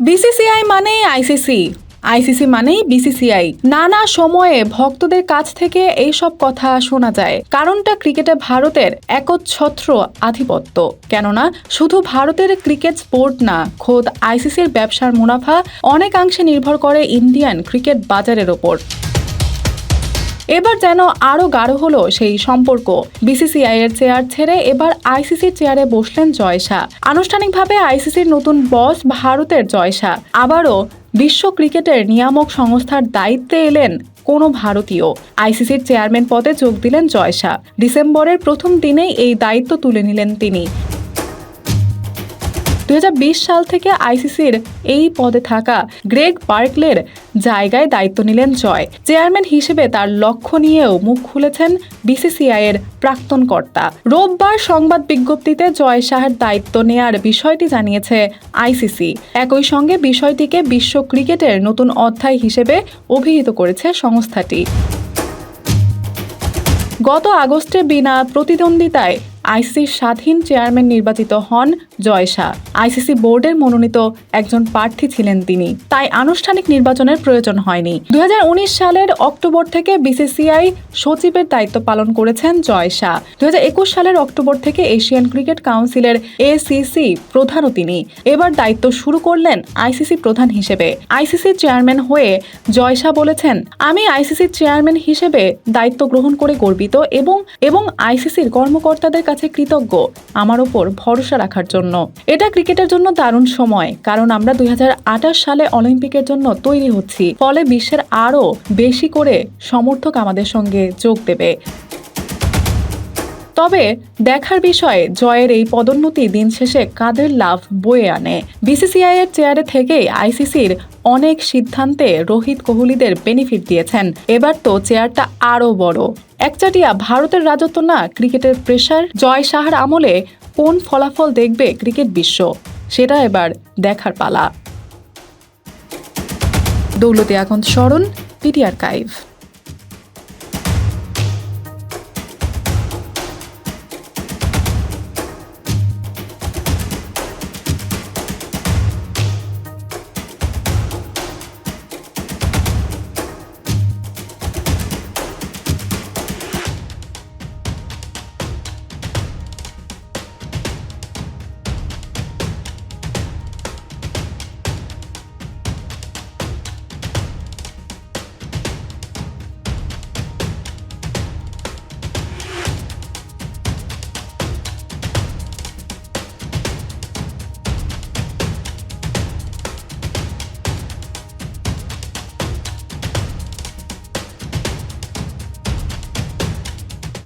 BCCI মানেই ICC, ICC মানেই BCCI. নানা সময়ে ভক্তদের কাছ থেকে এইসব কথা শোনা যায়। কারণটা ক্রিকেটে ভারতের একচ্ছত্র আধিপত্য। কেননা শুধু ভারতের ক্রিকেট স্পোর্ট না, খোদ আইসিসির ব্যবসার মুনাফা অনেকাংশে নির্ভর করে ইন্ডিয়ান ক্রিকেট বাজারের ওপর। এবার যেন আরও গাঢ় হলো সেই সম্পর্ক। বিসিসিআই এর চেয়ার ছেড়ে এবার আইসিসির চেয়ারে বসলেন জয় শাহ। আনুষ্ঠানিকভাবে আইসিসির নতুন বস ভারতের জয় শাহ। আবারও বিশ্ব ক্রিকেটের নিয়ামক সংস্থার দায়িত্বে এলেন কোনো ভারতীয়। আইসিসির চেয়ারম্যান পদে যোগ দিলেন জয় শাহ। ডিসেম্বরের প্রথম দিনেই এই দায়িত্ব তুলে নিলেন তিনি। 2020 সাল থেকে আইসিসির এই পদে থাকা গ্রেগ বার্কলের জায়গায় দায়িত্ব নিলেন জয়। চেয়ারম্যান হিসেবে তার লক্ষ্য নিয়েও মুখ খুলেছেন বিসিসিআই এর প্রাক্তন কর্তা। রোববার সংবাদ বিজ্ঞপ্তিতে জয় শাহের দায়িত্ব নেয়ার বিষয়টি জানিয়েছে আইসিসি। একই সঙ্গে বিষয়টিকে বিশ্ব ক্রিকেটের নতুন অধ্যায় হিসেবে অভিহিত করেছে সংস্থাটি। গত আগস্টে বিনা প্রতিদ্বন্দ্বিতায় আইসিসির স্বাধীন চেয়ারম্যান নির্বাচিত হন জয় শাহ। আইসিসি বোর্ডের মনোনীত একজন প্রার্থী ছিলেন তিনি, তাই আনুষ্ঠানিক নির্বাচনের প্রয়োজন হয়নি। 2019 সালের অক্টোবর থেকে বিসিসিআই সচিবের দায়িত্ব পালন করেছেন জয় শাহ। 2021 সালের অক্টোবর থেকে এশিয়ান ক্রিকেট কাউন্সিলের এসিসি প্রধানও তিনি। এবার দায়িত্ব শুরু করলেন আইসিসি প্রধান হিসেবে। আইসিসির চেয়ারম্যান হয়ে জয় শাহ বলেছেন, আমি আইসিসির চেয়ারম্যান হিসেবে দায়িত্ব গ্রহণ করে গর্বিত এবং আইসিসির কর্মকর্তাদের কাছে কৃতজ্ঞ আমার ওপর ভরসা রাখার জন্য। এটা ক্রিকেটের জন্য দারুণ সময়, কারণ আমরা 2028 সালে অলিম্পিকের জন্য তৈরি হচ্ছি। ফলে বিশ্বের আরও বেশি করে সমর্থক আমাদের সঙ্গে যোগ দেবে। তবে দেখার বিষয়, জয়ের এই পদোন্নতি দিন শেষে কাদের লাভ বয়ে আনে। বিসিসিআই এর চেয়ারে থেকেই আইসিসির অনেক সিদ্ধান্তে রোহিত কোহলিদের বেনিফিট দিয়েছেন। এবার তো চেয়ারটা আরও বড়। একচাটিয়া ভারতের রাজত্ব না, ক্রিকেটের প্রেসার। জয় শাহর আমলে কোন ফলাফল দেখবে ক্রিকেট বিশ্ব, সেটা এবার দেখার পালা। দৌলতে এখন স্মরণ, পিটি আর্কাইভ।